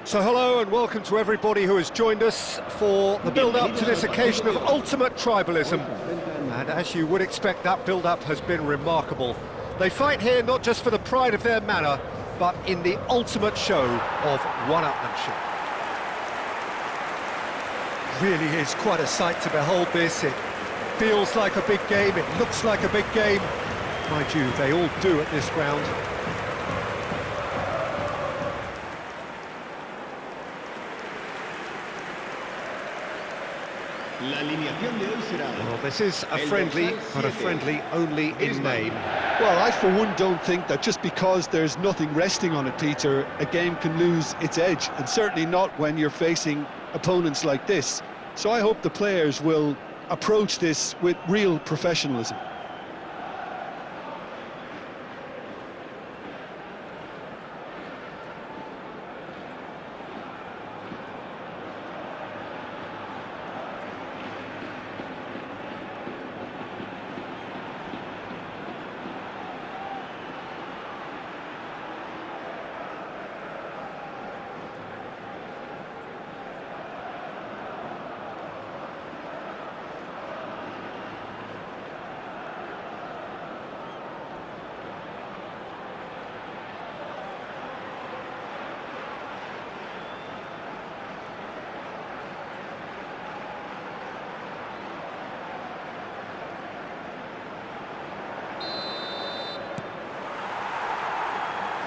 So hello and welcome to everybody who has joined us for the build-up to this occasion of ultimate tribalism. And as you would expect, that build-up has been remarkable. They fight here not just for the pride of their manor, but in the ultimate show of one-upmanship. Really is quite a sight to behold this. It feels like a big game, it looks like a big game. Mind you, they all do at this ground. Well, this is a friendly, but a friendly only in name. Well, I for one don't think that just because there's nothing resting on it, Peter, a game can lose its edge, and certainly not when you're facing opponents like this. So I hope the players will approach this with real professionalism.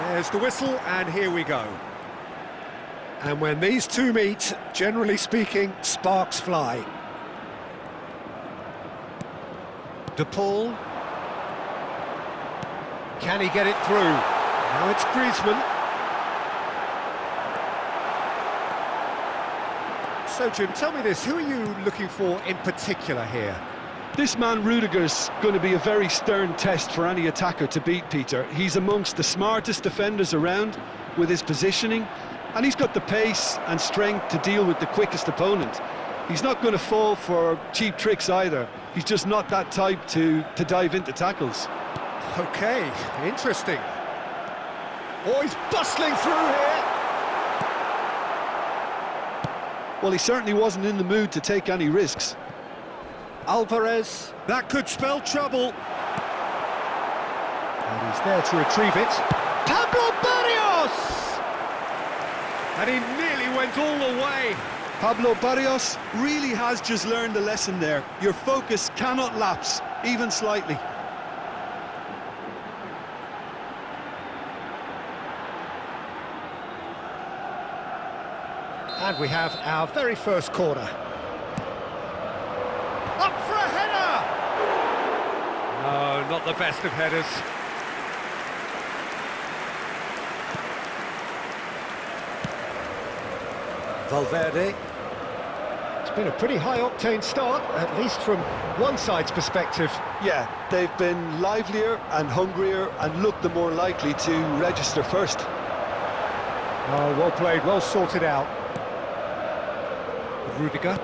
There's the whistle, and here we go. And when these two meet, generally speaking, sparks fly. De Paul. Can he get it through? Now it's Griezmann. So, Jim, tell me this, who are you looking for in particular here? This man Rudiger's going to be a very stern test for any attacker to beat, Peter. He's amongst the smartest defenders around with his positioning, and he's got the pace and strength to deal with the quickest opponent. He's not going to fall for cheap tricks either. He's just not that type to dive into tackles. Okay, interesting. Oh, he's bustling through here. Well, he certainly wasn't in the mood to take any risks. Alvarez, that could spell trouble. And he's there to retrieve it. Pablo Barrios! And he nearly went all the way. Pablo Barrios really has just learned a lesson there. Your focus cannot lapse, even slightly. And we have our very first corner. Up for a header! No, not the best of headers. Valverde. It's been a pretty high-octane start, at least from one side's perspective. Yeah, they've been livelier and hungrier and looked the more likely to register first. Oh, well played, well sorted out. Rudiger.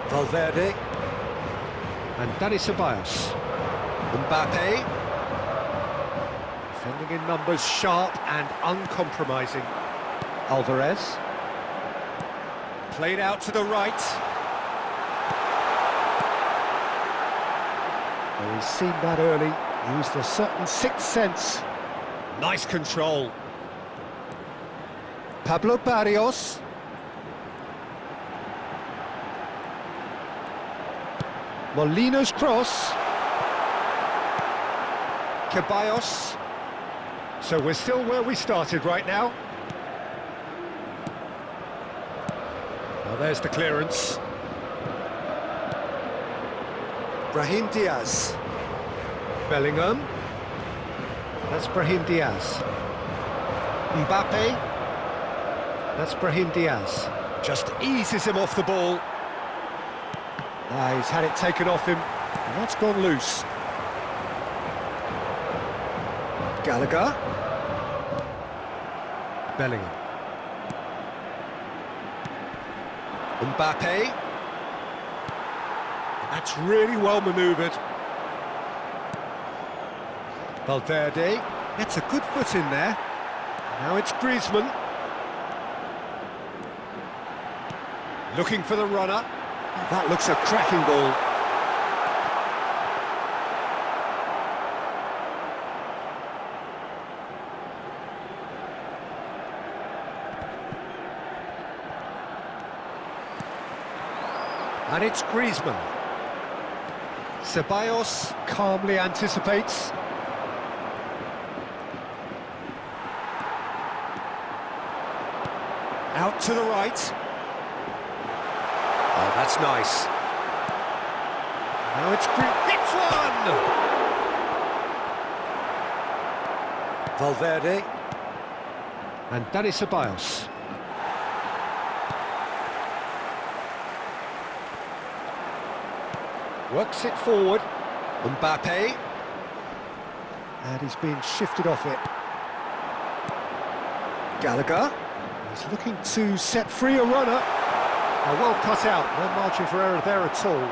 Valverde. And Dani Ceballos. Mbappe. Defending in numbers, sharp and uncompromising. Alvarez. Played out to the right. Well, he's seen that early, used a certain sixth sense. Nice control. Pablo Barrios. Molina's cross. Ceballos. So we're still where we started right now. Now there's the clearance. Brahim Diaz. Bellingham. That's Brahim Diaz. Mbappe. That's Brahim Diaz. Just eases him off the ball. He's had it taken off him, and that's gone loose. Gallagher. Bellingham. Mbappe. That's really well manoeuvred. Valverde gets a good foot in there. Now it's Griezmann. Looking for the runner. That looks a cracking ball. And it's Griezmann. Ceballos calmly anticipates. Out to the right. Oh, that's nice. Now it's hits one! Valverde. And Dani Ceballos. Works it forward. Mbappe. And he's being shifted off it. Gallagher. He's looking to set free a runner. Oh, well cut out. No margin for error there at all.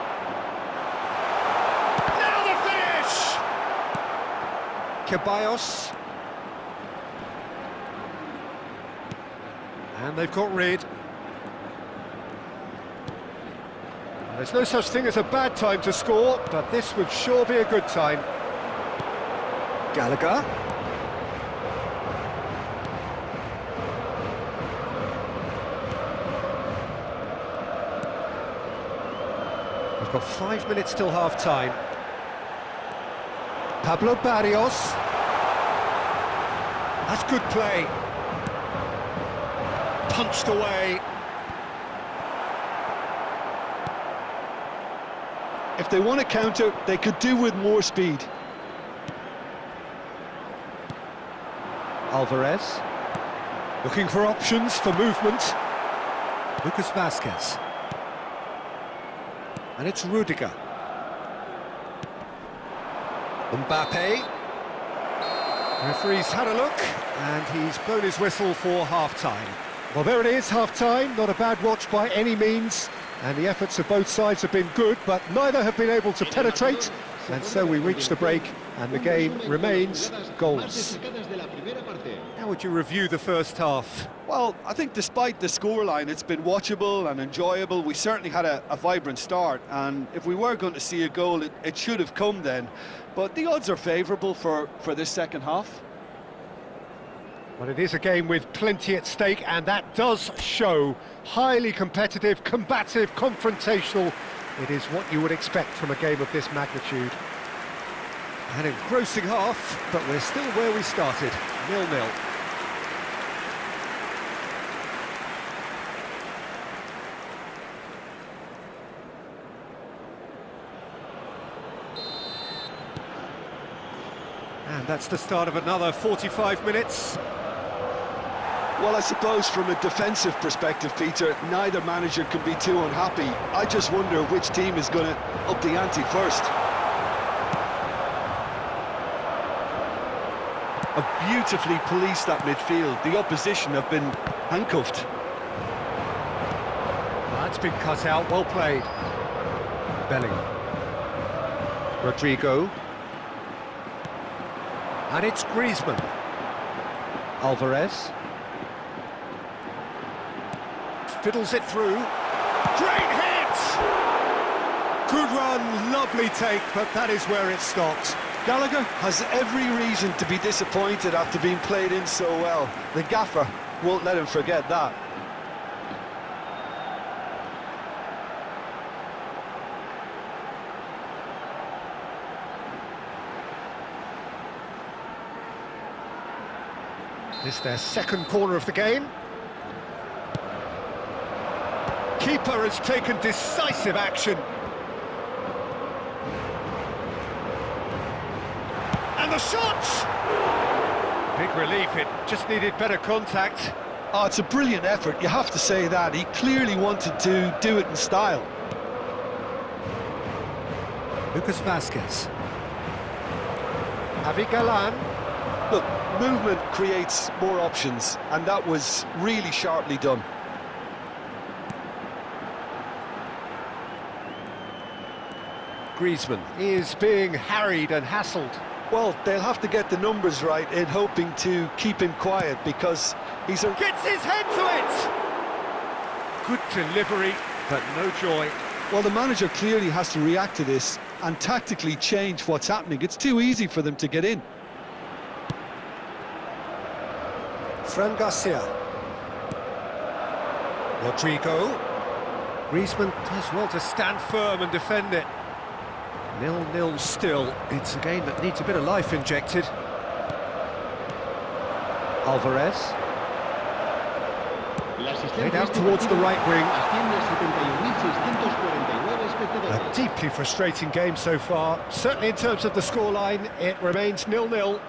Now the finish! Ceballos. And they've got rid. There's no such thing as a bad time to score, but this would sure be a good time. Gallagher. We've got 5 minutes till half-time. Pablo Barrios. That's good play. Punched away. If they want to counter, they could do with more speed. Alvarez. Looking for options for movement. Lucas Vazquez. And it's Rudiger. Mbappe. Referee's had a look, and he's blown his whistle for half-time. Well, there it is, half-time. Not a bad watch by any means. And the efforts of both sides have been good, but neither have been able to penetrate. And so we reach the break, and the game remains goalless. How would you review the first half? Well, I think despite the scoreline, it's been watchable and enjoyable. We certainly had a vibrant start, and if we were going to see a goal, it should have come then. But the odds are favourable for this second half. Well, it is a game with plenty at stake, and that does show. Highly competitive, combative, confrontational. It is what you would expect from a game of this magnitude. An engrossing half, but we're still where we started, 0-0. And that's the start of another 45 minutes. Well, I suppose from a defensive perspective, Peter, neither manager can be too unhappy. I just wonder which team is going to up the ante first. Have beautifully policed that midfield. The opposition have been handcuffed. That's been cut out, well played. Bellingham. Rodrigo. And it's Griezmann. Alvarez. Fiddles it through. Great hit! Good run, lovely take, but that is where it stopped. Gallagher has every reason to be disappointed after being played in so well. The gaffer won't let him forget that. This is their second corner of the game. Keeper has taken decisive action. And the shot! Big relief, it just needed better contact. Oh, it's a brilliant effort, you have to say that. He clearly wanted to do it in style. Lucas Vazquez. Javi Galan. Look, movement creates more options, and that was really sharply done. Griezmann is being harried and hassled. Well, they'll have to get the numbers right in hoping to keep him quiet, because he's a... Gets his head to it! Good delivery, but no joy. Well, the manager clearly has to react to this and tactically change what's happening. It's too easy for them to get in. Fran Garcia. Rodrigo. Griezmann does well to stand firm and defend it. 0-0 still. It's a game that needs a bit of life injected. Alvarez. Played out towards the right wing. A deeply frustrating game so far. Certainly in terms of the scoreline, it remains 0-0.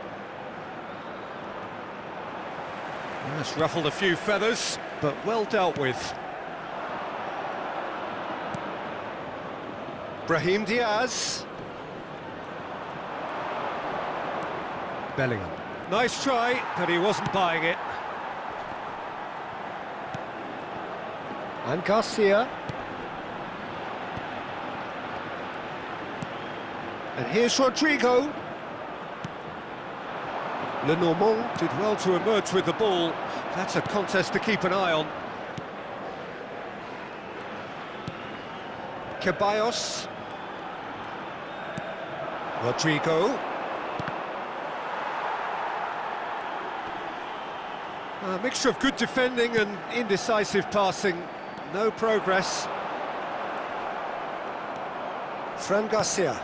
That's ruffled a few feathers, but well dealt with. Brahim Diaz. Bellingham. Nice try, but he wasn't buying it. And Garcia. And here's Rodrigo. Lenormand did well to emerge with the ball. That's a contest to keep an eye on. Ceballos. Rodrigo. A mixture of good defending and indecisive passing. No progress. Fran Garcia.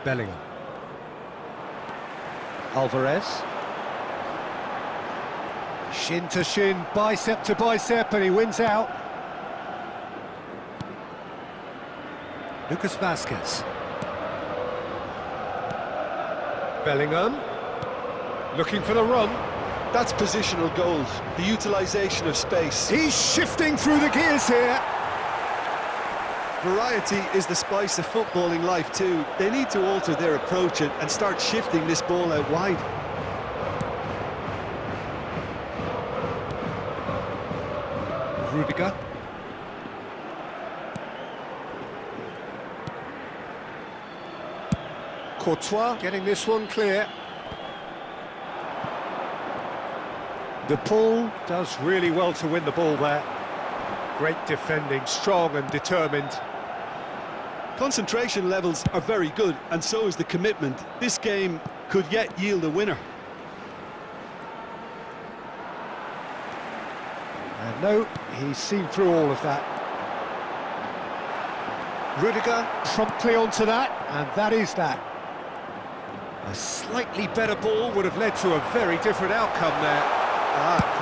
Bellingham. Alvarez. Shin to shin, bicep to bicep, and he wins out. Lucas Vazquez. Bellingham. Looking for the run. That's positional gold, the utilisation of space. He's shifting through the gears here. Variety is the spice of footballing life too. They need to alter their approach and start shifting this ball out wide. Rudiger. Courtois getting this one clear. De Paul does really well to win the ball there. Great defending, strong and determined. Concentration levels are very good, and so is the commitment. This game could yet yield a winner. And no, he's seen through all of that. Rudiger promptly onto that, and that is that. A slightly better ball would have led to a very different outcome there.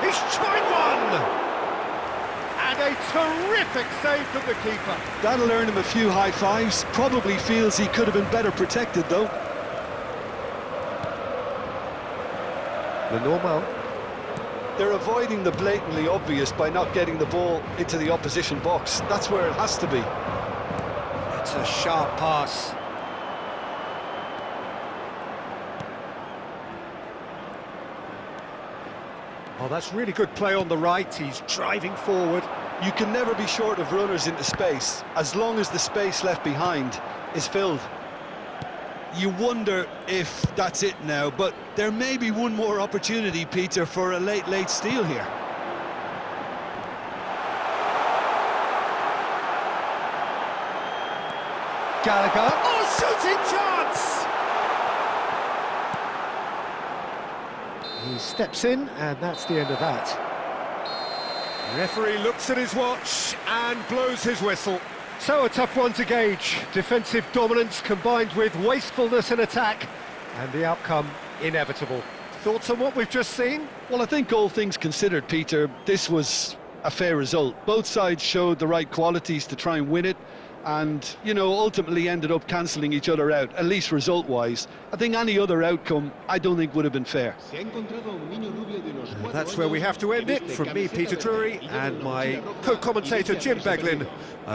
He's tried one! And a terrific save from the keeper. That'll earn him a few high fives. Probably feels he could have been better protected though. Lenormand. They're avoiding the blatantly obvious by not getting the ball into the opposition box. That's where it has to be. It's a sharp pass. Oh, that's really good play on the right. He's driving forward. You can never be short of runners into space, as long as the space left behind is filled. You wonder if that's it now, but there may be one more opportunity, Peter, for a late steal here. Gallagher. Oh, shooting chance! He steps in, and that's the end of that. The referee looks at his watch and blows his whistle. So a tough one to gauge. Defensive dominance combined with wastefulness in attack, and the outcome inevitable. Thoughts on what we've just seen? Well, I think all things considered, Peter, this was a fair result. Both sides showed the right qualities to try and win it, and, you know, ultimately ended up cancelling each other out, at least result-wise. I think any other outcome, I don't think would have been fair. That's where we have to end it. From me, Peter Drury, and my co-commentator, Jim Beglin.